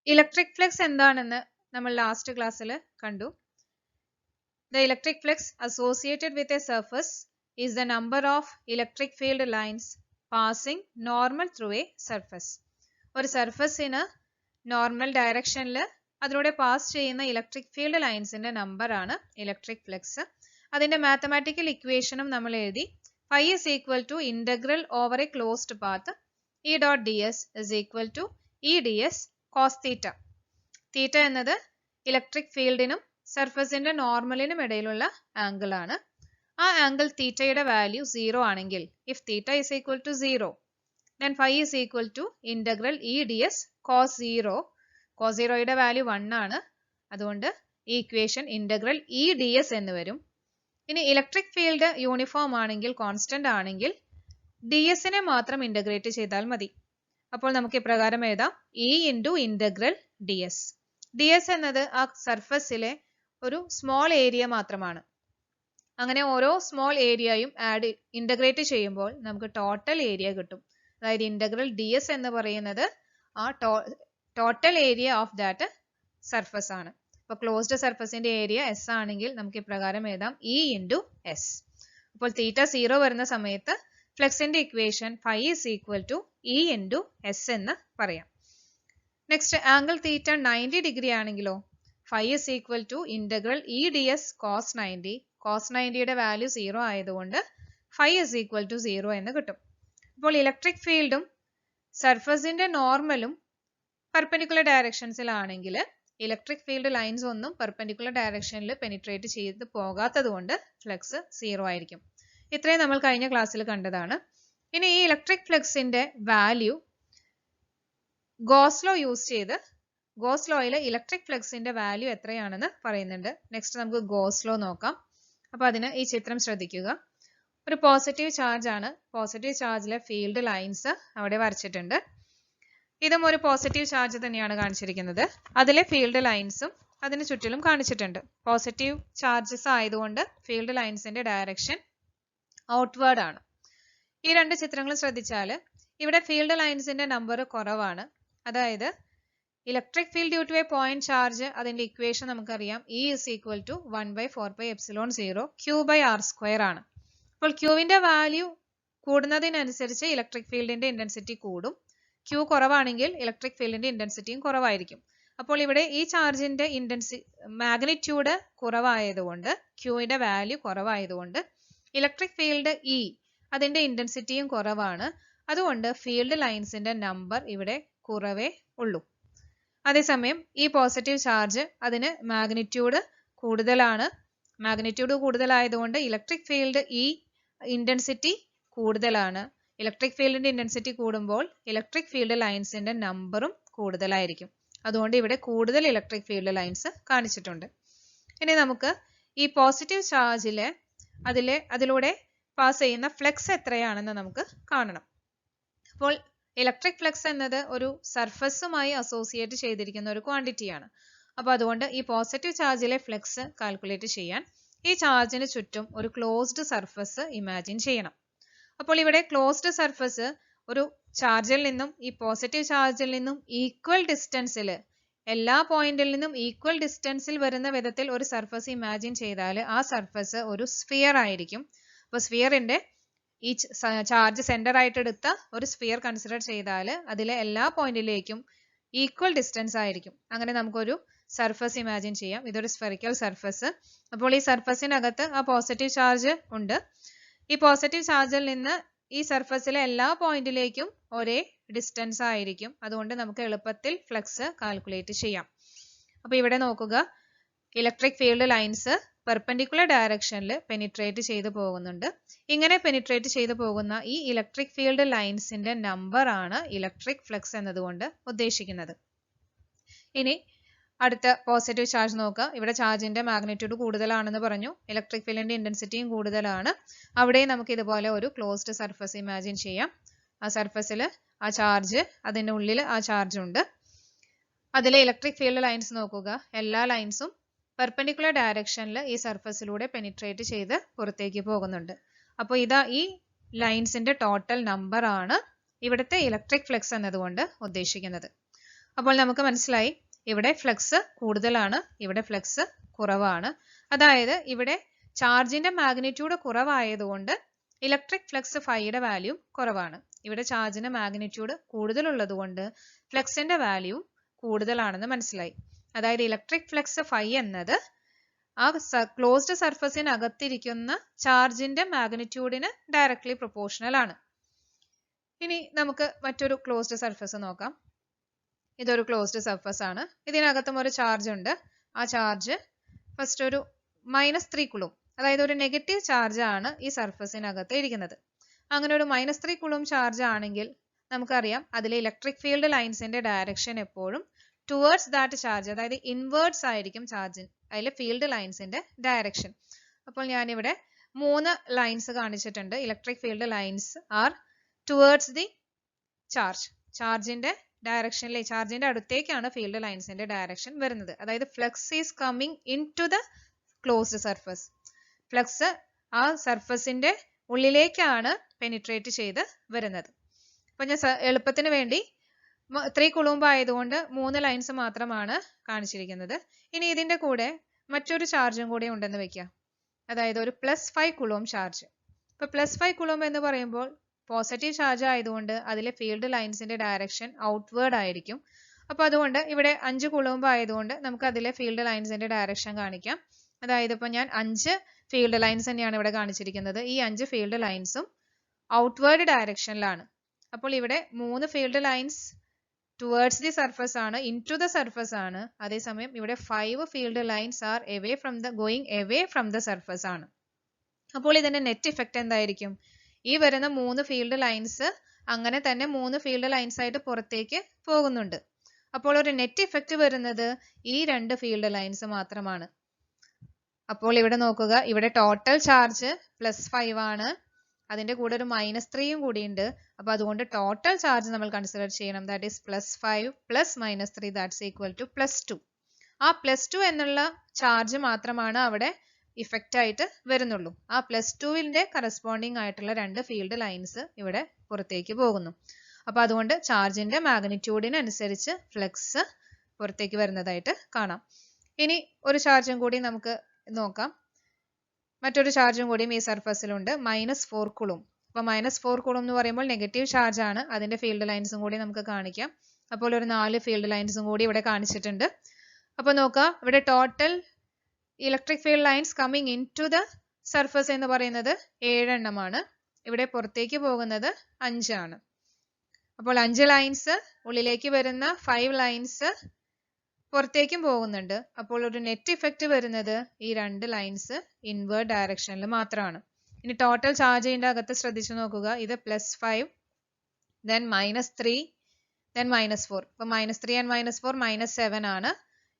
Electric flux എന്താണെന്ന് നമ്മൾ last ക്ലാസ്സിൽ കണ്ടു. The electric flux associated with a surface is the number of electric field lines passing normal through a surface. ഒരു സർഫസിന് normal ഡയറക്ഷനിൽ അതിലൂടെ pass ചെയ്യുന്ന ഇലക്ട്രിക് ഫീൽഡ് ലൈൻസിന്റെ നമ്പർ ആണ് ഇലക്ട്രിക് ഫ്ലക്സ്. അതിന്റെ മാത്തമാറ്റിക്കൽ ഇക്വേഷനും നമ്മൾ എഴുതി. Phi is equal to integral over a closed path E dot ds is equal to E ds cos theta. തീറ്റ എന്നത് ഇലക്ട്രിക് ഫീൽഡിനും സർഫസിന്റെ നോർമലിനും ഇടയിലുള്ള ആംഗിൾ ആണ്. ആ ആംഗിൾ തീറ്റയുടെ വാല്യൂ 0 ആണെങ്കിൽ, if theta is equal to 0, then phi is equal to integral E ds cos 0. cos 0യുടെ value 1 ആണ്. അതുകൊണ്ട് ഈ equation integral E ds എന്ന് വരും. ഇനി ഇലക്ട്രിക് ഫീൽഡ് യൂണിഫോം ആണെങ്കിൽ, കോൺസ്റ്റന്റ് ആണെങ്കിൽ, ds നെ മാത്രം ഇന്റഗ്രേറ്റ് ചെയ്താൽ മതി. അപ്പോൾ നമുക്ക് ഇപ്രകാരം എഴുതാം, E into integral ds. ds എന്നത് ആ സർഫസിലെ ഒരു സ്മോൾ ഏരിയ മാത്രമാണ്. അങ്ങനെ ഓരോ സ്മോൾ ഏരിയയും ഇന്റഗ്രേറ്റ് ചെയ്യുമ്പോൾ നമുക്ക് ടോട്ടൽ ഏരിയ കിട്ടും. അതായത് ഇന്റഗ്രൽ ds എന്ന് പറയുന്നത് ആ total area of that surface ആണ്. അപ്പോൾ ക്ലോസ്ഡ് സർഫസിന്റെ ഏരിയ s ആണെങ്കിൽ നമുക്ക് ഇപ്രകാരം എഴുതാം, E ഇൻറ്റു s. അപ്പോൾ തീറ്റ 0 വരുന്ന സമയത്ത് ഫ്ലക്സിന്റെ equation phi is equal to E into s എന്ന് പറയാം. നെക്സ്റ്റ് ആംഗിൾ തീറ്റ 90 ഡിഗ്രി ആണെങ്കിലോ, phi is equal to integral E ds cos 90. cos 90യുടെ value 0 ആയതുകൊണ്ട് phi is equal to 0 എന്ന് കിട്ടും. അപ്പോൾ ഇലക്ട്രിക് ഫീൽഡും സർഫസിന്റെ നോർമലും പെർപെൻഡിക്കുലർ ഡയറക്ഷൻസിലാണെങ്കിൽ ഇലക്ട്രിക് ഫീൽഡ് ലൈൻസ് ഒന്നും perpendicular ഡയറക്ഷനിൽ പെനിട്രേറ്റ് ചെയ്ത് പോകാത്തത് കൊണ്ട് ഫ്ലക്സ് 0 ആയിരിക്കും. ഇത്രയും നമ്മൾ കഴിഞ്ഞ ക്ലാസ്സിൽ കണ്ടതാണ്. ഇനി ഈ ഇലക്ട്രിക് ഫ്ലക്സിന്റെ വാല്യൂ ഗോസ് ലോ യൂസ് ചെയ്ത്, ഗോസ് ലോയിൽ ഇലക്ട്രിക് ഫ്ലക്സിന്റെ വാല്യൂ എത്രയാണെന്ന് പറയുന്നുണ്ട്. നെക്സ്റ്റ് നമുക്ക് ഗോസ് ലോ നോക്കാം. അപ്പൊ അതിന് ഈ ചിത്രം ശ്രദ്ധിക്കുക. ഒരു പോസിറ്റീവ് ചാർജ് ആണ്. പോസിറ്റീവ് ചാർജിലെ ഫീൽഡ് ലൈൻസ് അവിടെ വരച്ചിട്ടുണ്ട്. ഇതും ഒരു പോസിറ്റീവ് ചാർജ് തന്നെയാണ് കാണിച്ചിരിക്കുന്നത്. അതിലെ ഫീൽഡ് ലൈൻസും അതിന് ചുറ്റിലും കാണിച്ചിട്ടുണ്ട്. പോസിറ്റീവ് ചാർജസ് ആയതുകൊണ്ട് ഫീൽഡ് ലൈൻസിന്റെ ഡയറക്ഷൻ ഔട്ട്വേർഡ് ആണ്. ഈ രണ്ട് ചിത്രങ്ങൾ ശ്രദ്ധിച്ചാൽ ഇവിടെ ഫീൽഡ് ലൈൻസിന്റെ നമ്പർ കുറവാണ്. അതായത് electric field due to a point charge, അതിന്റെ ഇക്വേഷൻ നമുക്കറിയാം, E is equal to 1/4πε0 Q/r² ആണ്. അപ്പോൾ ക്യൂവിന്റെ വാല്യൂ കൂടുന്നതിനനുസരിച്ച് ഇലക്ട്രിക് ഫീൽഡിന്റെ ഇന്റൻസിറ്റി കൂടും. ക്യൂ കുറവാണെങ്കിൽ ഇലക്ട്രിക് ഫീൽഡിന്റെ ഇന്റൻസിറ്റിയും കുറവായിരിക്കും. അപ്പോൾ ഇവിടെ ഈ ചാർജിന്റെ മാഗ്നിറ്റ്യൂഡ് കുറവായതുകൊണ്ട്, ക്യൂവിന്റെ വാല്യൂ കുറവായതുകൊണ്ട് ഇലക്ട്രിക് ഫീൽഡ് E അതിന്റെ ഇന്റൻസിറ്റിയും കുറവാണ്. അതുകൊണ്ട് ഫീൽഡ് ലൈൻസിന്റെ നമ്പർ ഇവിടെ കുറവേ ഉള്ളൂ. അതേസമയം ഈ പോസിറ്റീവ് ചാർജ് അതിന് മാഗ്നിറ്റ്യൂഡ് കൂടുതലാണ്. മാഗ്നിറ്റ്യൂഡ് കൂടുതലായതുകൊണ്ട് ഇലക്ട്രിക് ഫീൽഡ് E ഇന്റൻസിറ്റി കൂടുതലാണ്. ഇലക്ട്രിക് ഫീൽഡിന്റെ ഇന്റൻസിറ്റി കൂടുമ്പോൾ ഇലക്ട്രിക് ഫീൽഡ് ലൈൻസിന്റെ നമ്പറും കൂടുതലായിരിക്കും. അതുകൊണ്ട് ഇവിടെ കൂടുതൽ ഇലക്ട്രിക് ഫീൽഡ് ലൈൻസ് കാണിച്ചിട്ടുണ്ട്. ഇനി നമുക്ക് ഈ പോസിറ്റീവ് ചാർജിലെ അതിലൂടെ പാസ് ചെയ്യുന്ന ഫ്ലക്സ് എത്രയാണെന്ന് നമുക്ക് കാണണം. അപ്പോൾ ഇലക്ട്രിക് ഫ്ലക്സ് എന്നത് ഒരു സർഫസുമായി അസോസിയേറ്റ് ചെയ്തിരിക്കുന്ന ഒരു ക്വാണ്ടിറ്റിയാണ്. അപ്പോൾ അതുകൊണ്ട് ഈ പോസിറ്റീവ് ചാർജിലെ ഫ്ലക്സ് കാൽക്കുലേറ്റ് ചെയ്യാൻ ഈ ചാർജിന് ചുറ്റും ഒരു ക്ലോസ്ഡ് സർഫസ് ഇമാജിൻ ചെയ്യണം. അപ്പോൾ ഇവിടെ ക്ലോസ്ഡ് സർഫസ് ഒരു ചാർജിൽ നിന്നും, ഈ പോസിറ്റീവ് ചാർജിൽ നിന്നും ഈക്വൽ ഡിസ്റ്റൻസിൽ, എല്ലാ പോയിന്റിൽ നിന്നും ഈക്വൽ ഡിസ്റ്റൻസിൽ വരുന്ന വിധത്തിൽ ഒരു സർഫസ് ഇമാജിൻ ചെയ്താൽ ആ സർഫസ് ഒരു സ്ഫിയർ ആയിരിക്കും. അപ്പോൾ സ്ഫിയറിന്റെ ഈ ചാർജ് സെന്റർ ആയിട്ട് എടുത്ത ഒരു സ്ഫിയർ കൺസിഡർ ചെയ്താൽ അതിലെ എല്ലാ പോയിന്റിലേക്കും ഈക്വൽ ഡിസ്റ്റൻസ് ആയിരിക്കും. അങ്ങനെ നമുക്കൊരു സർഫസ് ഇമാജിൻ ചെയ്യാം. ഇതൊരു സ്ഫെറിക്കൽ സർഫസ്. അപ്പോൾ ഈ സർഫസിനകത്ത് ആ പോസിറ്റീവ് ചാർജ് ഉണ്ട്. ഈ പോസിറ്റീവ് ചാർജിൽ നിന്ന് ഈ സർഫസിലെ എല്ലാ പോയിന്റിലേക്കും ഒരേ ഡിസ്റ്റൻസ് ആയിരിക്കും. അതുകൊണ്ട് നമുക്ക് എളുപ്പത്തിൽ ഫ്ലക്സ് കാൽക്കുലേറ്റ് ചെയ്യാം. അപ്പൊ ഇവിടെ നോക്കുക, ഇലക്ട്രിക് ഫീൽഡ് ലൈൻസ് പെർപെൻഡിക്കുലർ ഡയറക്ഷനിൽ പെനിട്രേറ്റ് ചെയ്തു പോകുന്നുണ്ട്. ഇങ്ങനെ പെനിട്രേറ്റ് ചെയ്തു പോകുന്ന ഈ ഇലക്ട്രിക് ഫീൽഡ് ലൈൻസിന്റെ നമ്പർ ആണ് ഇലക്ട്രിക് ഫ്ലക്സ് എന്നതുകൊണ്ട് ഉദ്ദേശിക്കുന്നത്. ഇനി അടുത്ത പോസിറ്റീവ് ചാർജ് നോക്കുക. ഇവിടെ ചാർജിന്റെ മാഗ്നിറ്റ്യൂഡ് കൂടുതലാണെന്ന് പറഞ്ഞു. ഇലക്ട്രിക് ഫീൽഡിന്റെ ഇന്റൻസിറ്റിയും കൂടുതലാണ്. അവിടെ നമുക്ക് ഇതുപോലെ ഒരു ക്ലോസ്ഡ് സർഫസ് ഇമാജിൻ ചെയ്യാം. ആ സർഫസിൽ ആ ചാർജ്, അതിന്റെ ഉള്ളിൽ ആ ചാർജ് ഉണ്ട്. അതിലെ ഇലക്ട്രിക് ഫീൽഡ് ലൈൻസ് നോക്കുക. എല്ലാ ലൈൻസും പെർപെൻഡിക്കുലർ ഡയറക്ഷനിൽ ഈ സർഫസിലൂടെ പെനിട്രേറ്റ് ചെയ്ത് പുറത്തേക്ക് പോകുന്നുണ്ട്. അപ്പോൾ ഇതാ ഈ ലൈൻസിന്റെ ടോട്ടൽ നമ്പർ ആണ് ഇവിടുത്തെ ഇലക്ട്രിക് ഫ്ലക്സ് എന്നതുകൊണ്ട് ഉദ്ദേശിക്കുന്നത്. അപ്പോൾ നമുക്ക് മനസ്സിലായി ഇവിടെ ഫ്ലക്സ് കൂടുതലാണ്, ഇവിടെ ഫ്ലക്സ് കുറവാണ്. അതായത് ഇവിടെ ചാർജിന്റെ മാഗ്നിറ്റ്യൂഡ് കുറവായതുകൊണ്ട് ഇലക്ട്രിക് ഫ്ലക്സ് ഫൈയുടെ വാല്യൂ കുറവാണ്. ഇവിടെ ചാർജിന്റെ മാഗ്നിറ്റ്യൂഡ് കൂടുതലുള്ളത് കൊണ്ട് ഫ്ലക്സിന്റെ വാല്യൂ കൂടുതലാണെന്ന് മനസ്സിലായി. അതായത് ഇലക്ട്രിക് ഫ്ലക്സ് ഫൈ എന്നത് ആ ക്ലോസ്ഡ് സർഫസിനകത്തിരിക്കുന്ന ചാർജിന്റെ മാഗ്നിറ്റ്യൂഡിന് ഡയറക്ട്ലി പ്രൊപ്പോർഷണൽ ആണ്. ഇനി നമുക്ക് മറ്റൊരു ക്ലോസ്ഡ് സർഫസ് നോക്കാം. ഇതൊരു ക്ലോസ്ഡ് സർഫസ് ആണ്. ഇതിനകത്തും ഒരു ചാർജ് ഉണ്ട്. ആ ചാർജ് ഫസ്റ്റ് ഒരു -3 കുളും, അതായത് ഒരു നെഗറ്റീവ് ചാർജ് ആണ് ഈ സർഫസിനകത്ത് ഇരിക്കുന്നത്. അങ്ങനെ ഒരു -3 കുളും ചാർജ് ആണെങ്കിൽ നമുക്കറിയാം അതിലെ ഇലക്ട്രിക് ഫീൽഡ് ലൈൻസിന്റെ ഡയറക്ഷൻ എപ്പോഴും ടുവേർഡ്സ് ദാറ്റ് ചാർജ്, അതായത് ഇൻവേർഡ്സ് ആയിരിക്കും ചാർജ് അതിലെ ഫീൽഡ് ലൈൻസിന്റെ ഡയറക്ഷൻ. അപ്പോൾ ഞാനിവിടെ 3 ലൈൻസ് കാണിച്ചിട്ടുണ്ട്. Electric field lines are towards the charge. ചാർജിന്റെ ഡയറക്ഷനിലെ ചാർജിന്റെ അടുത്തേക്കാണ് ഫീൽഡ് ലൈൻസിന്റെ ഡയറക്ഷൻ വരുന്നത്. അതായത് flux is coming in to the closed surface. Flux ആ സർഫസിന്റെ ഉള്ളിലേക്കാണ് പെനിട്രേറ്റ് ചെയ്ത് വരുന്നത്. അപ്പൊ ഞാൻ എളുപ്പത്തിന് വേണ്ടി 3 കുളൂംബ് ആയതുകൊണ്ട് 3 ലൈൻസ് മാത്രമാണ് കാണിച്ചിരിക്കുന്നത്. ഇനി ഇതിന്റെ കൂടെ മറ്റൊരു ചാർജും കൂടി ഉണ്ടെന്ന് വെക്കാം. അതായത് ഒരു +5 കുളൂംബ് ചാർജ്. ഇപ്പൊ +5 കുളൂംബ് എന്ന് പറയുമ്പോൾ പോസിറ്റീവ് ചാർജ് ആയതുകൊണ്ട് അതിലെ ഫീൽഡ് ലൈൻസിന്റെ ഡയറക്ഷൻ ഔട്ട്വേർഡ് ആയിരിക്കും. അപ്പൊ അതുകൊണ്ട് ഇവിടെ 5 കുളൂംബ് ആയതുകൊണ്ട് നമുക്ക് അതിലെ ഫീൽഡ് ലൈൻസിന്റെ ഡയറക്ഷൻ കാണിക്കാം. അതായത് ഇപ്പൊ ഞാൻ 5 ഫീൽഡ് ലൈൻസ് തന്നെയാണ് ഇവിടെ കാണിച്ചിരിക്കുന്നത്. ഈ 5 ഫീൽഡ് ലൈൻസും ഔട്ട്വേർഡ് ഡയറക്ഷനിലാണ്. അപ്പോൾ ഇവിടെ 3 field lines towards the surface ആണ്, ഇൻടു ദ സർഫസ് ആണ്. അതേസമയം ഇവിടെ 5 field lines are going away from the surface ആണ്. അപ്പോൾ ഇതിന്റെ നെറ്റ് ഇഫക്റ്റ് എന്തായിരിക്കും? ഈ വരുന്ന 3 ഫീൽഡ് ലൈൻസ് അങ്ങനെ തന്നെ 3 ഫീൽഡ് ലൈൻസ് ആയിട്ട് പുറത്തേക്ക് പോകുന്നുണ്ട്. അപ്പോൾ ഒരു നെറ്റ് ഇഫക്റ്റ് വരുന്നത് ഈ 2 ഫീൽഡ് ലൈൻസ് മാത്രമാണ്. അപ്പോൾ ഇവിടെ നോക്കുക, ഇവിടെ ടോട്ടൽ ചാർജ് +5 ആണ്, അതിന്റെ കൂടെ ഒരു -3 കൂടി ഉണ്ട്. അപ്പൊ അതുകൊണ്ട് ടോട്ടൽ ചാർജ് നമ്മൾ കൺസിഡർ ചെയ്യണം. That is +5 + -3 that's equal to +2. ആ +2 എന്നുള്ള ചാർജ് മാത്രമാണ് അവിടെ ഇഫക്റ്റ് ആയിട്ട് വരുന്നുള്ളൂ. ആ +2ന്റെ കറസ്പോണ്ടിങ് ആയിട്ടുള്ള 2 ഫീൽഡ് ലൈൻസ് ഇവിടെ പുറത്തേക്ക് പോകുന്നു. അപ്പൊ അതുകൊണ്ട് ചാർജിന്റെ മാഗ്നിറ്റ്യൂഡിനനുസരിച്ച് ഫ്ലക്സ് പുറത്തേക്ക് വരുന്നതായിട്ട് കാണാം. ഇനി ഒരു ചാർജും കൂടി നമുക്ക് നോക്കാം. മറ്റൊരു ചാർജും കൂടിയും ഈ സർഫസിലുണ്ട്, -4 കുളും. അപ്പൊ -4 കുളും എന്ന് പറയുമ്പോൾ നെഗറ്റീവ് ചാർജ് ആണ്. അതിന്റെ ഫീൽഡ് ലൈൻസും കൂടി നമുക്ക് കാണിക്കാം. അപ്പോൾ ഒരു 4 ഫീൽഡ് ലൈൻസും കൂടി ഇവിടെ കാണിച്ചിട്ടുണ്ട്. അപ്പൊ നോക്കാം, ഇവിടെ total electric field lines coming in to the surface എന്ന് പറയുന്നത് 7 എണ്ണമാണ്. ഇവിടെ പുറത്തേക്ക് പോകുന്നത് 5 ആണ്. അപ്പോൾ 5 ലൈൻസ് ഉള്ളിലേക്ക് വരുന്ന 5 ലൈൻസ് പുറത്തേക്കും പോകുന്നുണ്ട്. അപ്പോൾ ഒരു നെറ്റ് ഇഫക്റ്റ് വരുന്നത് ഈ 2 ലൈൻസ് ഇൻവേർഡ് ഡയറക്ഷനിൽ മാത്രമാണ്. ഇനി ടോട്ടൽ ചാർജിന്റെ അകത്ത് ശ്രദ്ധിച്ചു നോക്കുക, ഇത് +5 then -3 then -4. അപ്പൊ -3 and -4 -7 ആണ്.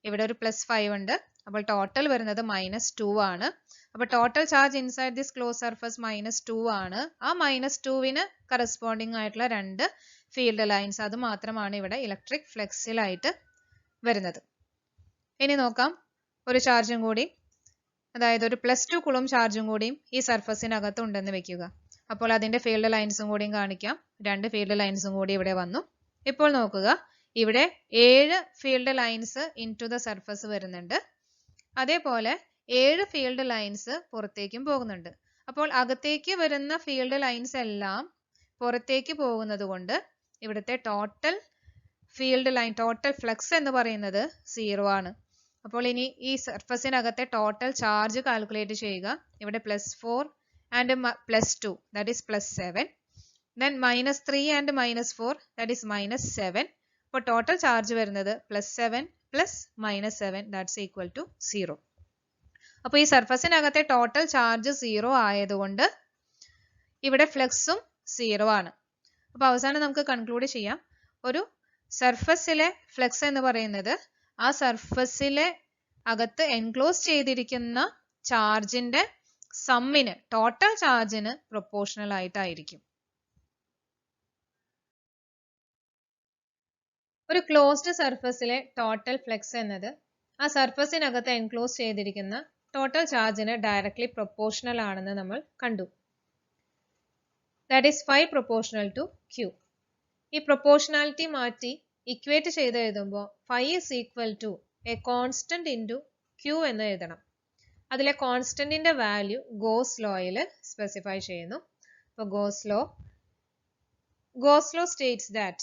ഇവിടെ ഒരു +5 ഉണ്ട്. അപ്പോൾ ടോട്ടൽ വരുന്നത് -2 ആണ്. അപ്പോൾ total charge inside this close surface -2 ആണ്. ആ -2ന് കറസ്പോണ്ടിങ് ആയിട്ടുള്ള 2 ഫീൽഡ് ലൈൻസ്, അത് മാത്രമാണ് ഇവിടെ ഇലക്ട്രിക് ഫ്ലക്സിലായിട്ട് വരുന്നത്. ഇനി നോക്കാം ഒരു ചാർജും കൂടി, അതായത് ഒരു +2 കുളും ചാർജും കൂടിയും ഈ സർഫസിനകത്ത് ഉണ്ടെന്ന് വെക്കുക. അപ്പോൾ അതിന്റെ ഫീൽഡ് ലൈൻസും കൂടിയും കാണിക്കാം. 2 ഫീൽഡ് ലൈൻസും കൂടി ഇവിടെ വന്നു. ഇപ്പോൾ നോക്കുക, ഇവിടെ 7 field lines in to the surface വരുന്നുണ്ട്. അതേപോലെ 7 ഫീൽഡ് ലൈൻസ് പുറത്തേക്കും പോകുന്നുണ്ട്. അപ്പോൾ അകത്തേക്ക് വരുന്ന ഫീൽഡ് ലൈൻസ് എല്ലാം പുറത്തേക്ക് പോകുന്നത് കൊണ്ട് ഇവിടുത്തെ total field line, total flux എന്ന് പറയുന്നത് 0 ആണ്. അപ്പോൾ ഇനി ഈ സർഫസിനകത്തെ ടോട്ടൽ ചാർജ് കാൽക്കുലേറ്റ് ചെയ്യുക. ഇവിടെ +4 and +2 that is +7, then -3 and -4 that is -7. അപ്പോൾ ടോട്ടൽ ചാർജ് വരുന്നത് +7 + -7 that's equal to 0. അപ്പോൾ ഈ സർഫസിനകത്തെ ടോട്ടൽ ചാർജ് 0 ആയതുകൊണ്ട് ഇവിടെ ഫ്ലക്സും 0 ആണ്. അപ്പോൾ അവസാനം നമുക്ക് കൺക്ലൂഡ് ചെയ്യാം, ഒരു സർഫസിലെ ഫ്ലക്സ് എന്ന് പറയുന്നത് ആ സർഫസിലെ അകത്ത് എൻക്ലോസ് ചെയ്തിരിക്കുന്ന ചാർജിന്റെ സമ്മിന്, ടോട്ടൽ ചാർജിന് പ്രൊപ്പോർഷണൽ ആയിട്ടായിരിക്കും. ഒരു ക്ലോസ്ഡ് സർഫസിലെ ടോട്ടൽ ഫ്ലക്സ് എന്നത് ആ സർഫസിനകത്ത് എൻക്ലോസ് ചെയ്തിരിക്കുന്ന ടോട്ടൽ ചാർജിന് ഡയറക്ട്ലി പ്രൊപ്പോർഷണൽ ആണെന്ന് നമ്മൾ കണ്ടു. That is phi proportional to q. ഈ പ്രൊപ്പോർഷണാലിറ്റി മാറ്റി ഇക്വേറ്റ് ചെയ്ത് എഴുതുമ്പോൾ phi is equal to a constant into q എന്ന് എഴുതണം. അതിലെ കോൺസ്റ്റന്റിന്റെ വാല്യൂ ഗോസ് ലോയിൽ സ്പെസിഫൈ ചെയ്യുന്നു. അപ്പോൾ goes law states that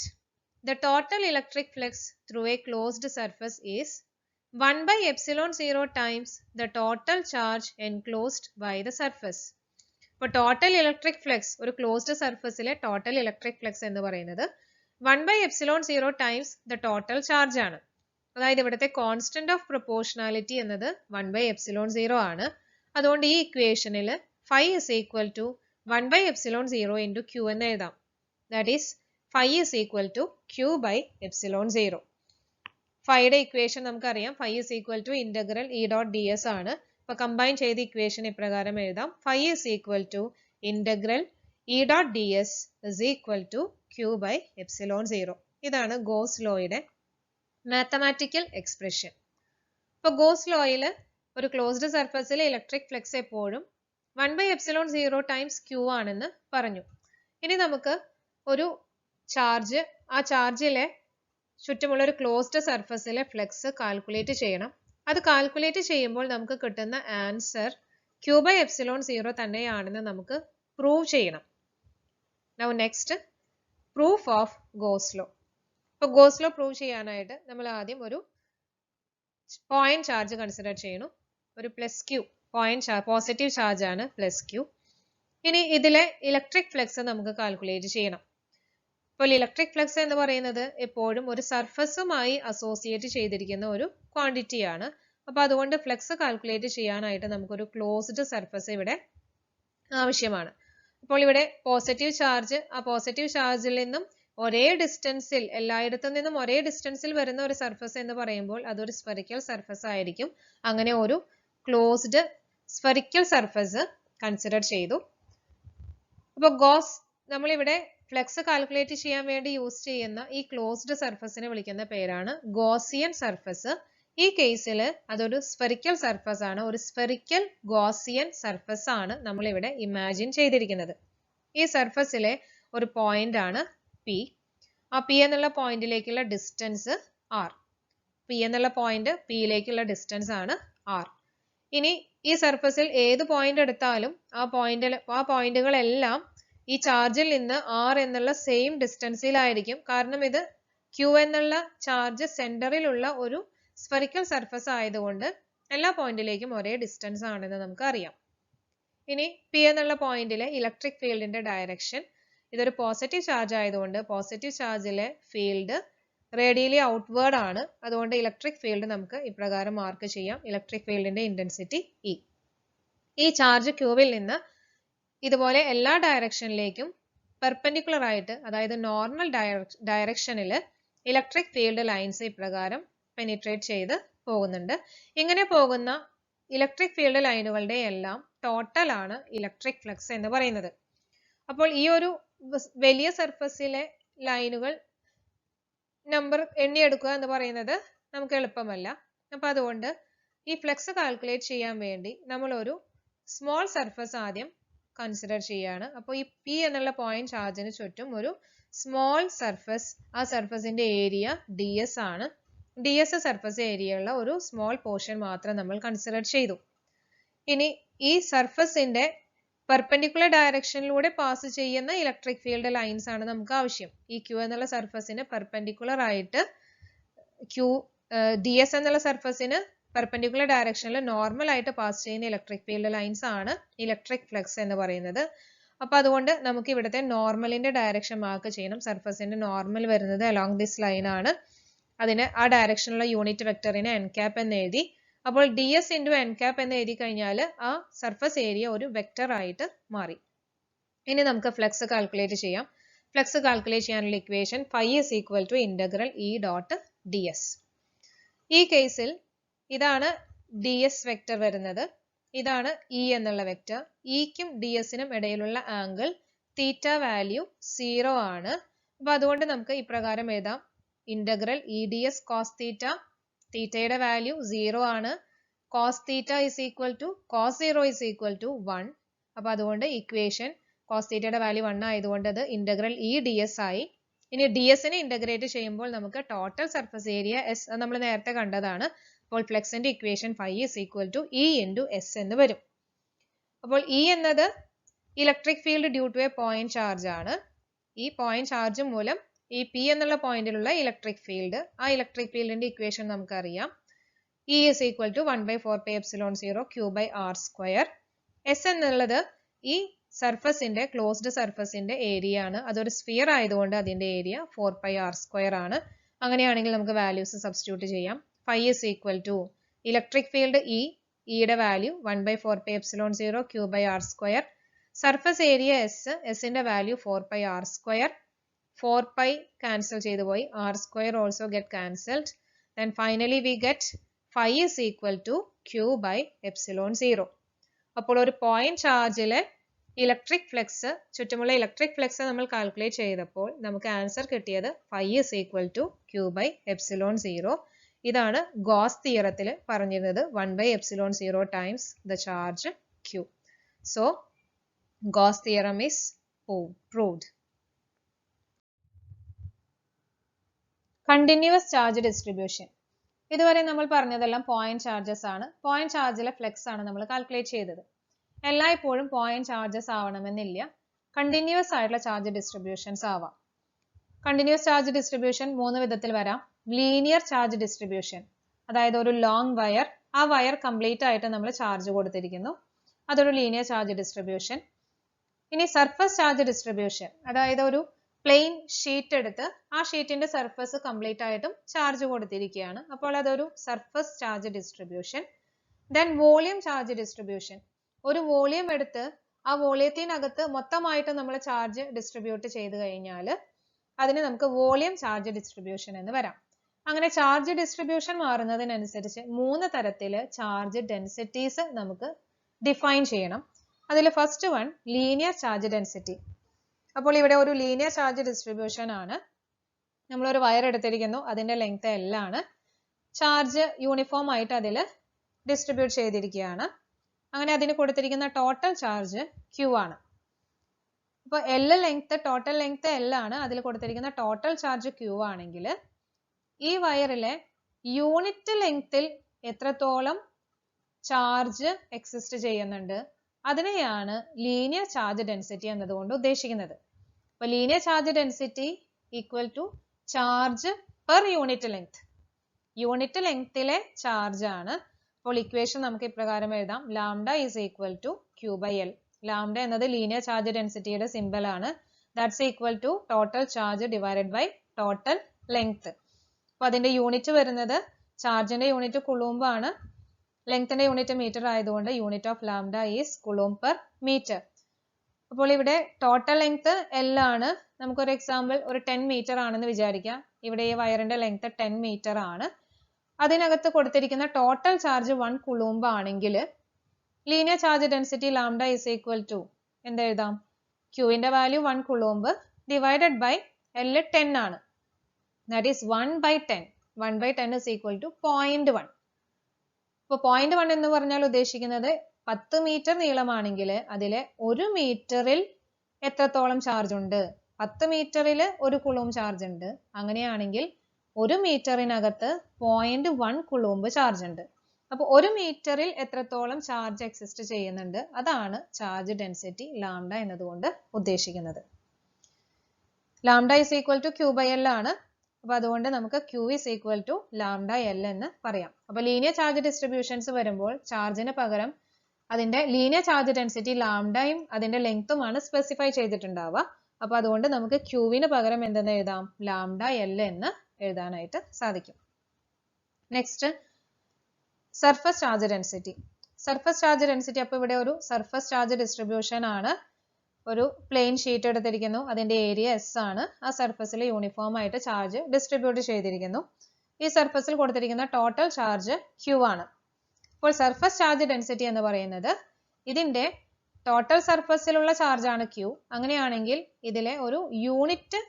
the total electric flux through a closed surface is 1 by epsilon 0 times the total charge enclosed by the surface. അപ്പോൾ total electric flux ഒരു closed സർഫസിലെ total electric flux എന്ന് പറയുന്നത് 1 by epsilon 0 times the total charge ആണ്. അതായത് ഇവിടുത്തെ constant of proportionality എന്നത് 1 by epsilon 0 ആണ്. അതുകൊണ്ട് ഈ ഇക്വേഷനിൽ phi is equal to 1 by epsilon 0 into q എന്ന് എഴുതാം. That is phi is equal to q by epsilon 0. ഫൈയുടെ ഇക്വേഷൻ നമുക്കറിയാം. phi is equal to integral E dot ds ആണ്. അപ്പോൾ കമ്പൈൻ ചെയ്ത ഇക്വേഷൻ ഇപ്രകാരം എഴുതാം. phi is equal to integral E dot ds is equal to q by epsilon 0. ഇതാണ് goes ലോയുടെ mathematical expression. ഇപ്പോൾ goes ലോയിൽ ഒരു ക്ലോസ്ഡ് സർഫസിലെ ഇലക്ട്രിക് ഫ്ലക്സ് എപ്പോഴും 1 by epsilon 0 times q ആണെന്ന് പറഞ്ഞു. ഇനി നമുക്ക് ഒരു ചാർജ്, ആ ചാർജിലെ ചുറ്റുമുള്ള ഒരു ക്ലോസ്ഡ് സർഫസിലെ ഫ്ലക്സ് കാൽക്കുലേറ്റ് ചെയ്യണം. അത് കാൽക്കുലേറ്റ് ചെയ്യുമ്പോൾ നമുക്ക് കിട്ടുന്ന ആൻസർ q by epsilon 0 തന്നെയാണെന്ന് നമുക്ക് പ്രൂവ് ചെയ്യണം. Now next, proof of Gauss law. അപ്പോൾ ഗോസ് ലോ പ്രൂവ് ചെയ്യാനായിട്ട് നമ്മൾ ആദ്യം ഒരു പോയിന്റ് ചാർജ് കൺസിഡർ ചെയ്യണം. ഒരു പ്ലസ് ക്യൂ പോസിറ്റീവ് ചാർജ് ആണ് പ്ലസ് ക്യൂ. ഇനി ഇതിലെ ഇലക്ട്രിക് ഫ്ലക്സ് നമുക്ക് കാൽക്കുലേറ്റ് ചെയ്യണം. അപ്പോൾ ഇലക്ട്രിക് ഫ്ലക്സ് എന്ന് പറയുന്നത് എപ്പോഴും ഒരു സർഫസുമായി അസോസിയേറ്റ് ചെയ്തിരിക്കുന്ന ഒരു ക്വാണ്ടിറ്റി ആണ്. അപ്പോൾ അതുകൊണ്ട് ഫ്ലക്സ് കാൽക്കുലേറ്റ് ചെയ്യാനായിട്ട് നമുക്കൊരു ക്ലോസ്ഡ് സർഫസ് ഇവിടെ ആവശ്യമാണ്. അപ്പോൾ ഇവിടെ പോസിറ്റീവ് ചാർജ്, ആ പോസിറ്റീവ് ചാർജിൽ നിന്നും ഒരേ ഡിസ്റ്റൻസിൽ, എല്ലായിടത്തു നിന്നും ഒരേ ഡിസ്റ്റൻസിൽ വരുന്ന ഒരു സർഫസ് എന്ന് പറയുമ്പോൾ അതൊരു സ്ഫെറിക്കൽ സർഫസ് ആയിരിക്കും. അങ്ങനെ ഒരു ക്ലോസ്ഡ് സ്ഫെറിക്കൽ സർഫസ് കൺസിഡർ ചെയ്തു. അപ്പോൾ നമ്മളിവിടെ ഫ്ലക്സ് കാൽക്കുലേറ്റ് ചെയ്യാൻ വേണ്ടി യൂസ് ചെയ്യുന്ന ഈ ക്ലോസ്ഡ് സർഫസിനെ വിളിക്കുന്ന പേരാണ് ഗോസിയൻ സർഫസ്. ഈ കേസിൽ അതൊരു സ്ഫെറിക്കൽ സർഫസ് ആണ്. ഒരു സ്ഫെറിക്കൽ ഗോസിയൻ സർഫസ് ആണ് നമ്മളിവിടെ ഇമാജിൻ ചെയ്തിരിക്കുന്നത്. ഈ സർഫസിലെ ഒരു പോയിന്റ് ആണ് പി. ആ പി എന്നുള്ള പോയിന്റിലേക്കുള്ള ഡിസ്റ്റൻസ് ആർ. പി എന്നുള്ള പോയിന്റ് പിയിലേക്കുള്ള ഡിസ്റ്റൻസ് ആണ് ആർ. ഇനി ഈ സർഫസിൽ ഏത് പോയിന്റ് എടുത്താലും ആ പോയിന്റുകളെല്ലാം ഈ ചാർജിൽ നിന്ന് ആർ എന്നുള്ള സെയിം ഡിസ്റ്റൻസിലായിരിക്കും. കാരണം ഇത് ക്യൂ എന്നുള്ള ചാർജ് സെന്ററിലുള്ള ഒരു സ്ഫെറിക്കൽ സർഫസ് ആയതുകൊണ്ട് എല്ലാ പോയിന്റിലേക്കും ഒരേ ഡിസ്റ്റൻസ് ആണെന്ന് നമുക്ക് അറിയാം. ഇനി പി എന്നുള്ള പോയിന്റിലെ ഇലക്ട്രിക് ഫീൽഡിന്റെ ഡയറക്ഷൻ, ഇതൊരു പോസിറ്റീവ് ചാർജ് ആയതുകൊണ്ട് പോസിറ്റീവ് ചാർജിലെ ഫീൽഡ് റേഡിയലി ഔട്ട്വേർഡ് ആണ്. അതുകൊണ്ട് ഇലക്ട്രിക് ഫീൽഡ് നമുക്ക് ഇപ്രകാരം മാർക്ക് ചെയ്യാം. ഇലക്ട്രിക് ഫീൽഡിന്റെ ഇന്റൻസിറ്റി ഇ. ഈ ചാർജ് ക്യൂവിൽ നിന്ന് ഇതുപോലെ എല്ലാ ഡയറക്ഷനിലേക്കും പെർപെൻഡിക്കുലർ ആയിട്ട്, അതായത് നോർമൽ ഡയറക്ഷനിൽ ഇലക്ട്രിക് ഫീൽഡ് ലൈൻസ് ഇപ്രകാരം പെനിട്രേറ്റ് ചെയ്ത് പോകുന്നുണ്ട്. ഇങ്ങനെ പോകുന്ന ഇലക്ട്രിക് ഫീൽഡ് ലൈനുകളുടെ എല്ലാം ടോട്ടൽ ആണ് ഇലക്ട്രിക് ഫ്ലക്സ് എന്ന് പറയുന്നത്. അപ്പോൾ ഈ ഒരു വലിയ സർഫസിലെ ലൈനുകൾ നമ്പർ എണ്ണിയെടുക്കുക എന്ന് പറയുന്നത് നമുക്ക് എളുപ്പമല്ല. അപ്പൊ അതുകൊണ്ട് ഈ ഫ്ലക്സ് കാൽക്കുലേറ്റ് ചെയ്യാൻ വേണ്ടി നമ്മൾ ഒരു സ്മോൾ സർഫസ് ആദ്യം കൺസിഡർ ചെയ്യാണ്. അപ്പോൾ ഈ പി എന്നുള്ള പോയിന്റ് ചാർജിന് ചുറ്റും ഒരു സ്മോൾ സർഫസ്, ആ സർഫസിന്റെ ഏരിയ ഡി എസ് ആണ്. ഡി എസ് സർഫസ് ഏരിയയുള്ള ഒരു സ്മോൾ പോർഷൻ മാത്രം നമ്മൾ കൺസിഡർ ചെയ്തു. ഇനി ഈ സർഫസിന്റെ പെർപെൻഡിക്കുലർ ഡയറക്ഷനിലൂടെ പാസ് ചെയ്യുന്ന ഇലക്ട്രിക് ഫീൽഡ് ലൈൻസ് ആണ് നമുക്ക് ആവശ്യം. ഈ ക്യൂ എന്നുള്ള സർഫസിന് പെർപെൻഡിക്കുലർ ആയിട്ട് ഡി എസ് എന്നുള്ള സർഫസിന് പെർപെൻഡിക്കുലർ ഡയറക്ഷനിൽ നോർമൽ ആയിട്ട് പാസ് ചെയ്യുന്ന ഇലക്ട്രിക് ഫീൽഡ് ലൈൻസ് ആണ് ഇലക്ട്രിക് ഫ്ലക്സ് എന്ന് പറയുന്നത്. അപ്പൊ അതുകൊണ്ട് നമുക്ക് ഇവിടുത്തെ നോർമലിന്റെ ഡയറക്ഷൻ മാർക്ക് ചെയ്യണം. സർഫസിന്റെ നോർമൽ വരുന്നത് അലോങ് ദിസ് ലൈൻ ആണ്. അതിന് ആ ഡയറക്ഷനിലുള്ള യൂണിറ്റ് വെക്ടറിനെ എൻ ക്യാപ്പ് എന്ന് എഴുതി. അപ്പോൾ D S into N cap എന്ന് എഴുതി കഴിഞ്ഞാൽ ആ സർഫസ് ഏരിയ ഒരു വെക്ടർ ആയിട്ട് മാറി. ഇനി നമുക്ക് ഫ്ലക്സ് കാൽക്കുലേറ്റ് ചെയ്യാം. ഫ്ലക്സ് കാൽക്കുലേറ്റ് ചെയ്യാനുള്ള equation phi is equal to integral E dot ds. ഈ കേസിൽ ഇതാണ് ഡി എസ് വെക്ടർ വരുന്നത്, ഇതാണ് ഇ എന്നുള്ള വെക്ടർ. ഇക്കും ഡി എസിനും ഇടയിലുള്ള ആംഗിൾ തീറ്റ വാല്യൂ 0 ആണ്. അപ്പൊ അതുകൊണ്ട് നമുക്ക് ഇപ്രകാരം എഴുതാം, integral E D S cos theta. തീറ്റയുടെ വാല്യൂ 0 ആണ്. Cos theta is equal to cos 0 is equal to 1. അപ്പൊ അതുകൊണ്ട് ഇക്വേഷൻ കോസ് തീറ്റയുടെ വാല്യൂ 1 ആയതുകൊണ്ട് അത് ഇന്റഗ്രൽ ഇ ഡി എസ് ആയി. ഇനി ds നെ ഇന്റഗ്രേറ്റ് ചെയ്യുമ്പോൾ നമുക്ക് ടോട്ടൽ സർഫസ് ഏരിയ s നമ്മൾ നേരത്തെ കണ്ടതാണ്. അപ്പോൾ ഫ്ലെക്സിന്റെ equation phi is equal to E into S എന്ന് വരും. അപ്പോൾ E എന്നത് electric field due to a point charge ആണ്. ഈ പോയിന്റ് ചാർജ് മൂലം ഈ P എന്നുള്ള പോയിന്റിലുള്ള ഇലക്ട്രിക് ഫീൽഡ്, ആ ഇലക്ട്രിക് ഫീൽഡിന്റെ ഇക്വേഷൻ നമുക്കറിയാം. E is equal to 1/4 pi epsilon 0 q by r square. S എന്നുള്ളത് ഈ സർഫസിന്റെ ക്ലോസ്ഡ് സർഫസിന്റെ ഏരിയ ആണ്. അതൊരു സ്ഫിയർ ആയതുകൊണ്ട് അതിന്റെ ഏരിയ 4 pi r square ആണ്. അങ്ങനെയാണെങ്കിൽ നമുക്ക് വാല്യൂസ് സബ്സ്റ്റിറ്റ്യൂട്ട് ചെയ്യാം. phi is equal to electric field E, യുടെ value 1/4 pi epsilon 0 q by r square. Surface area S, S ന്റെ value 4 pi r square. 4 pi cancel ചെയ്തു പോയി. r square also get cancelled. Then finally we get phi is equal to q by epsilon 0. അപ്പോൾ ഒരു point ചാർജിലെ electric flux, ചുറ്റുമുള്ള electric flux നമ്മൾ calculate ചെയ്തപ്പോൾ നമുക്ക് answer കിട്ടിയത് phi is equal to q by epsilon 0. ഇതാണ് ഗോസ് തിയറത്തിൽ പറഞ്ഞിരുന്നത് 1/epsilon 0 times the charge q. So Gauss theorem is proved. Continuous charge distribution. ഇതുവരെ നമ്മൾ പറഞ്ഞതെല്ലാം പോയിന്റ് ചാർജസ് ആണ്. പോയിന്റ് ചാർജിലെ ഫ്ലെക്സ് ആണ് നമ്മൾ കാൽക്കുലേറ്റ് ചെയ്തത്. എല്ലായ്പ്പോഴും പോയിന്റ് ചാർജസ് ആവണമെന്നില്ല, കണ്ടിന്യൂസ് ആയിട്ടുള്ള ചാർജ് ഡിസ്ട്രിബ്യൂഷൻസ് ആവാം. കണ്ടിന്യൂസ് ചാർജ് ഡിസ്ട്രിബ്യൂഷൻ 3 വിധത്തിൽ വരാം. ലീനിയർ ചാർജ് ഡിസ്ട്രിബ്യൂഷൻ, അതായത് ഒരു ലോങ് വയർ, ആ വയർ കംപ്ലീറ്റ് ആയിട്ട് നമ്മൾ ചാർജ് കൊടുത്തിരിക്കുന്നു, അതൊരു ലീനിയർ ചാർജ് ഡിസ്ട്രിബ്യൂഷൻ. ഇനി സർഫസ് ചാർജ് ഡിസ്ട്രിബ്യൂഷൻ, അതായത് ഒരു പ്ലെയിൻ ഷീറ്റ് എടുത്ത് ആ ഷീറ്റിന്റെ സർഫസ് കംപ്ലീറ്റ് ആയിട്ടും ചാർജ് കൊടുത്തിരിക്കുകയാണ്, അപ്പോൾ അതൊരു surface charge distribution. Then volume charge distribution, ഒരു വോളിയം എടുത്ത് ആ വോളിയത്തിനകത്ത് മൊത്തമായിട്ട് നമ്മൾ ചാർജ് ഡിസ്ട്രിബ്യൂട്ട് ചെയ്ത് കഴിഞ്ഞാൽ അതിന് നമുക്ക് വോളിയം ചാർജ് ഡിസ്ട്രിബ്യൂഷൻ എന്ന് വരാം. അങ്ങനെ ചാർജ് ഡിസ്ട്രിബ്യൂഷൻ മാറുന്നതിനനുസരിച്ച് 3 തരത്തില് ചാർജ് ഡെൻസിറ്റീസ് നമുക്ക് ഡിഫൈൻ ചെയ്യണം. അതിൽ first one linear charge density. അപ്പോൾ ഇവിടെ ഒരു ലീനിയർ ചാർജ് ഡിസ്ട്രിബ്യൂഷൻ ആണ്. നമ്മളൊരു വയർ എടുത്തിരിക്കുന്നു, അതിന്റെ ലെങ്ത് L ആണ്, ചാർജ് യൂണിഫോം ആയിട്ട് അതിൽ ഡിസ്ട്രിബ്യൂട്ട് ചെയ്തിരിക്കുകയാണ്. അങ്ങനെ അതിന് കൊടുത്തിരിക്കുന്ന ടോട്ടൽ ചാർജ് Q ആണ്. അപ്പോൾ L length, total length L ആണ്, അതിൽ കൊടുത്തിരിക്കുന്ന ടോട്ടൽ ചാർജ് Q ആണെങ്കിൽ ഈ വയറിലെ യൂണിറ്റ് ലെങ്ത്തിൽ എത്രത്തോളം ചാർജ് എക്സിസ്റ്റ് ചെയ്യുന്നുണ്ട് അതിനെയാണ് ലീനിയർ ചാർജ് ഡെൻസിറ്റി എന്നതുകൊണ്ട് ഉദ്ദേശിക്കുന്നത്. അപ്പോൾ linear charge density equal to charge per unit length. Unit ലെങ്ത്തിലെ ചാർജ് ആണ്. അപ്പോൾ ഇക്വേഷൻ നമുക്ക് ഇപ്രകാരം എഴുതാം. Lambda is equal to Q by L. Lambda എന്നത് ലീനിയർ ചാർജ് ഡെൻസിറ്റിയുടെ സിമ്പൽ ആണ്. That's equal to total charge divided by total length. അപ്പോൾ അതിന്റെ യൂണിറ്റ് വരുന്നത്, ചാർജിന്റെ യൂണിറ്റ് കുളൂംബ് ആണ്, ലെങ്ത്തിന്റെ യൂണിറ്റ് മീറ്റർ ആയതുകൊണ്ട് unit of lambda is coulomb per metre. അപ്പോൾ ഇവിടെ ടോട്ടൽ ലെങ്ത് L ആണ്. നമുക്കൊരു എക്സാമ്പിൾ, ഒരു 10 മീറ്റർ ആണെന്ന് വിചാരിക്കാം. ഇവിടെ ഈ വയറിന്റെ ലെങ്ത് 10 മീറ്റർ ആണ്. അതിനകത്ത് കൊടുത്തിരിക്കുന്ന ടോട്ടൽ ചാർജ് 1 കുളൂംബ് ആണെങ്കിൽ linear charge density lambda is equal to എന്തെഴുതാം? Qന്റെ value 1 coulomb divided by L 10 ആണ്. That is 1/10. 1/10 is equal to 0.1. അപ്പോൾ 0.1 എന്ന് പറഞ്ഞാൽ ഉദ്ദേശിക്കുന്നത് 10 മീറ്റർ നീളമാണെങ്കിൽ അതിലെ 1 മീറ്ററിൽ എത്രത്തോളം ചാർജ് ഉണ്ട്? 10 മീറ്ററിൽ 1 കുളൂംബ് ചാർജ് ഉണ്ട്. അങ്ങനെയാണെങ്കിൽ 1 മീറ്ററിനകത്ത് 0.1 കുളൂംബ് ചാർജ് ഉണ്ട്. അപ്പോൾ 1 മീറ്ററിൽ എത്രത്തോളം ചാർജ് എക്സിസ്റ്റ് ചെയ്യുന്നുണ്ട് അതാണ് ചാർജ് ഡെൻസിറ്റി ലാംഡ എന്നതുകൊണ്ട് ഉദ്ദേശിക്കുന്നത്. Lambda is equal to Q by L ആണ്. അപ്പോൾ അതുകൊണ്ട് നമുക്ക് Q is equal to lambda L എന്ന് പറയാം. അപ്പോൾ ലീനിയർ ചാർജ് ഡിസ്ട്രിബ്യൂഷൻസ് വരുമ്പോൾ ചാർജിന് പകരം അതിന്റെ ലീനിയർ ചാർജ് ഡെൻസിറ്റി ലാംഡയും അതിന്റെ ലെങ്ത്തുമാണ് സ്പെസിഫൈ ചെയ്തിട്ടുണ്ടാവുക. അപ്പോൾ അതുകൊണ്ട് നമുക്ക് Qവിന് പകരം എന്തെന്ന് എഴുതാം? ലാംഡ L എന്ന് എഴുതാനായിട്ട് സാധിക്കും. Next surface charge density. Surface charge density, അപ്പോൾ ഇവിടെ ഒരു സർഫസ് ചാർജ് ഡിസ്ട്രിബ്യൂഷൻ ആണ്. ഒരു പ്ലെയിൻ ഷീറ്റ് എടുത്തിരിക്കുന്നു, അതിന്റെ ഏരിയ S ആണ്. ആ സർഫസിൽ യൂണിഫോം ആയിട്ട് ചാർജ് ഡിസ്ട്രിബ്യൂട്ട് ചെയ്തിരിക്കുന്നു. ഈ സർഫസിൽ കൊടുത്തിരിക്കുന്ന ടോട്ടൽ ചാർജ് Q ആണ്. അപ്പോൾ സർഫസ് ചാർജ് ഡെൻസിറ്റി എന്ന് പറയുന്നത് ഇതിന്റെ ടോട്ടൽ സർഫസിലുള്ള ചാർജ് ആണ് Q. അങ്ങനെയാണെങ്കിൽ ഇതിലെ ഒരു യൂണിറ്റ്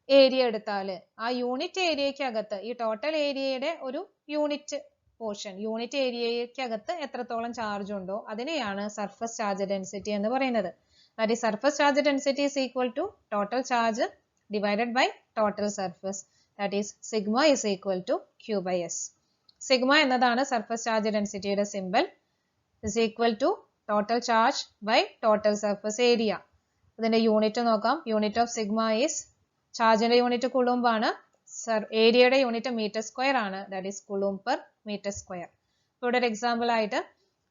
ഏരിയ എടുത്താൽ ആ യൂണിറ്റ് ഏരിയക്കകത്ത്, ഈ ടോട്ടൽ ഏരിയയുടെ ഒരു യൂണിറ്റ് പോർഷൻ, യൂണിറ്റ് ഏരിയക്കകത്ത് എത്രത്തോളം ചാർജ് ഉണ്ടോ അതിനെയാണ് സർഫസ് ചാർജ് ഡെൻസിറ്റി എന്ന് പറയുന്നത്. That is surface charge density is equal to total charge divided by total surface. That is sigma is equal to Q by S. Sigma എന്നതാണ് surface charge density യുടെ symbol is equal to total charge by total surface area. ഇതിന്റെ unit നോക്കാം. Unit of sigma is ചാർജിന്റെ unit coulomb ആണ്, ഏരിയയുടെ unit metre square ആണ്, that is coulomb per metre square. ഇവിടെ ഒരു എക്സാമ്പിൾ ആയിട്ട്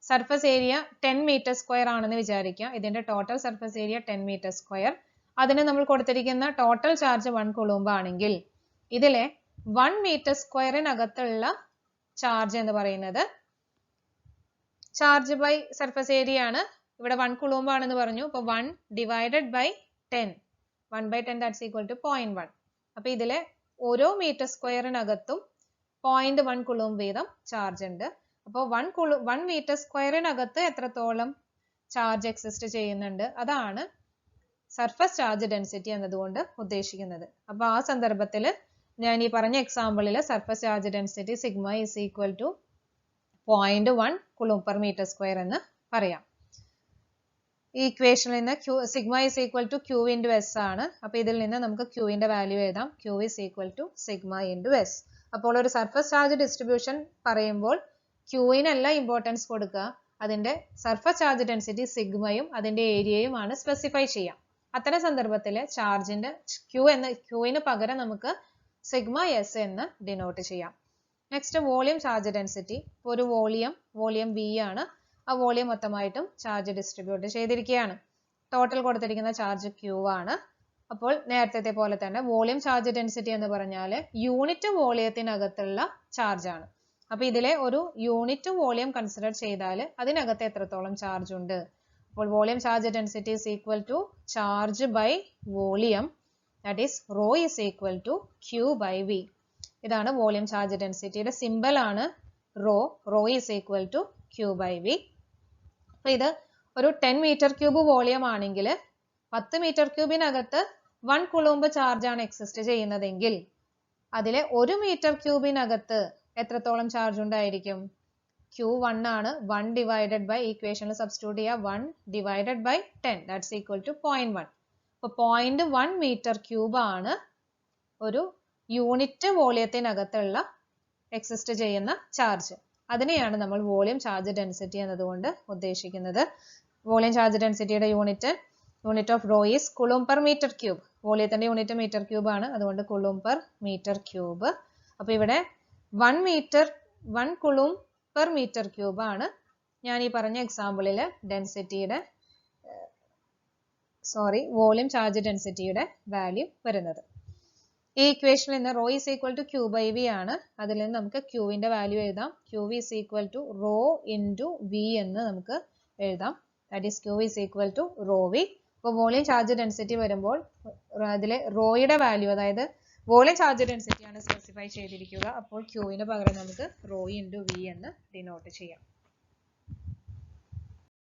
സർഫസ് ഏരിയ 10 മീറ്റർ സ്ക്വയർ ആണെന്ന് വിചാരിക്കുക. ഇതിന്റെ total surface area 10 metre square. അതിന് നമ്മൾ കൊടുത്തിരിക്കുന്ന ടോട്ടൽ ചാർജ് 1 കുളൂംബ് ആണെങ്കിൽ ഇതിലെ 1 മീറ്റർ സ്ക്വയറിനകത്തുള്ള ചാർജ് എന്ന് പറയുന്നത് ചാർജ് ബൈ സർഫസ് ഏരിയ ആണ്. ഇവിടെ 1 കുളൂംബ് ആണെന്ന് പറഞ്ഞു. അപ്പോൾ 1 divided by 10, 1 by 10 that's equal to 0.1. അപ്പൊ ഇതിലെ ഓരോ മീറ്റർ സ്ക്വയറിനകത്തും 0.1 കുളൂംബ് വീതം ചാർജ് ഉണ്ട്. അപ്പോൾ 1 മീറ്റർ സ്ക്വയറിനകത്ത് എത്രത്തോളം ചാർജ് എക്സിസ്റ്റ് ചെയ്യുന്നുണ്ട്, അതാണ് സർഫസ് ചാർജ് ഡെൻസിറ്റി എന്നതുകൊണ്ട് ഉദ്ദേശിക്കുന്നത്. അപ്പൊ ആ സന്ദർഭത്തിൽ ഞാൻ ഈ പറഞ്ഞ എക്സാമ്പിളിൽ surface charge density sigma is equal to 0.1 coulomb per metre square എന്ന് പറയാം. ഈ ഇക്വേഷനിൽ നിന്ന് sigma is equal to Q into S ആണ്. അപ്പൊ ഇതിൽ നിന്ന് നമുക്ക് ക്യൂവിന്റെ വാല്യൂ എഴുതാം. Q is equal to sigma into S. അപ്പോൾ ഒരു സർഫസ് ചാർജ് ഡിസ്ട്രിബ്യൂഷൻ പറയുമ്പോൾ ക്യൂവിനല്ല ഇമ്പോർട്ടൻസ് കൊടുക്കുക, അതിന്റെ സർഫസ് ചാർജ് ഡെൻസിറ്റി സിഗ്മയും അതിന്റെ ഏരിയയും ആണ് സ്പെസിഫൈ ചെയ്യാം. അത്തരം സന്ദർഭത്തിൽ ചാർജിന്റെ ക്യൂവിന് പകരം നമുക്ക് സിഗ്മ എസ് എന്ന് ഡിനോട്ട് ചെയ്യാം. Next volume charge density. ഒരു വോളിയം വി ആണ്. ആ വോളിയം മൊത്തമായിട്ടും ചാർജ് ഡിസ്ട്രിബ്യൂട്ട് ചെയ്തിരിക്കുകയാണ്. ടോട്ടൽ കൊടുത്തിരിക്കുന്ന ചാർജ് ക്യൂ ആണ്. അപ്പോൾ നേരത്തെ പോലെ തന്നെ വോളിയം ചാർജ് ഡെൻസിറ്റി എന്ന് പറഞ്ഞാൽ യൂണിറ്റ് വോളിയത്തിനകത്തുള്ള ചാർജ് ആണ്. അപ്പൊ ഇതിലെ ഒരു യൂണിറ്റ് വോളിയം കൺസിഡർ ചെയ്താൽ അതിനകത്ത് എത്രത്തോളം ചാർജ് ഉണ്ട്. അപ്പോൾ volume charge density is equal to charge by volume, that is rho is equal to Q by V. ഇതാണ് വോളിയം ചാർജ് ഡെൻസിറ്റിയുടെ സിമ്പൽ ആണ് rho is equal to Q by V. അപ്പൊ ഇത് ഒരു 10 മീറ്റർ ക്യൂബ് വോളിയം ആണെങ്കിൽ 10 metre ക്യൂബിനകത്ത് 1 കുളൂംബ് charge ആണ് exist ചെയ്യുന്നതെങ്കിൽ അതിലെ 1 മീറ്റർ ക്യൂബിനകത്ത് എത്രത്തോളം ചാർജ് ഉണ്ടായിരിക്കും? Q1 ആണ്. 1 divided by ഇക്വേഷനിൽ സബ്സ്റ്റിറ്റ്യൂട്ട് ചെയ്യുക, 1 divided by 10 that's equal to 0.1. അപ്പോൾ 0.1 മീറ്റർ ക്യൂബ് ആണ് ഒരു യൂണിറ്റ് വോളിയത്തിനകത്തുള്ള എക്സിസ്റ്റ് ചെയ്യുന്ന ചാർജ്. അതിനെയാണ് നമ്മൾ വോളിയം ചാർജ് ഡെൻസിറ്റി എന്നതുകൊണ്ട് ഉദ്ദേശിക്കുന്നത്. വോളിയം ചാർജ് ഡെൻസിറ്റിയുടെ unit of rho is coulomb per metre cube. വോളിയത്തിന്റെ യൂണിറ്റ് മീറ്റർ ക്യൂബ് ആണ്, അതുകൊണ്ട് കുളൂംബ് പെർ മീറ്റർ ക്യൂബ്. അപ്പൊ ഇവിടെ 1 കുളൂംബ് പെർ മീറ്റർ ക്യൂബ് ആണ് ഞാൻ ഈ പറഞ്ഞ എക്സാമ്പിളില് വോളിയം ചാർജ് ഡെൻസിറ്റിയുടെ വാല്യൂ വരുന്നത്. ഈ ഇക്വേഷനിൽ നിന്ന് rho is equal to Q by V ആണ്. അതിൽ നിന്ന് നമുക്ക് ക്യൂവിന്റെ വാല്യൂ എഴുതാം. Q is equal to rho into V എന്ന് നമുക്ക് എഴുതാം. That is Q is equal to rho V. അപ്പോൾ വോളിയം ചാർജ് ഡെൻസിറ്റി വരുമ്പോൾ അതിലെ റോയുടെ വാല്യൂ, അതായത് വോളിയം ചാർജ് ഡെൻസിറ്റി ആണ് സ്പെസിഫൈ ചെയ്തിരിക്കുക. അപ്പോൾ ക്യൂവിന് പകരം നമുക്ക് റോ ഇൻറ്റു വി എന്ന് ഡിനോട്ട് ചെയ്യാം.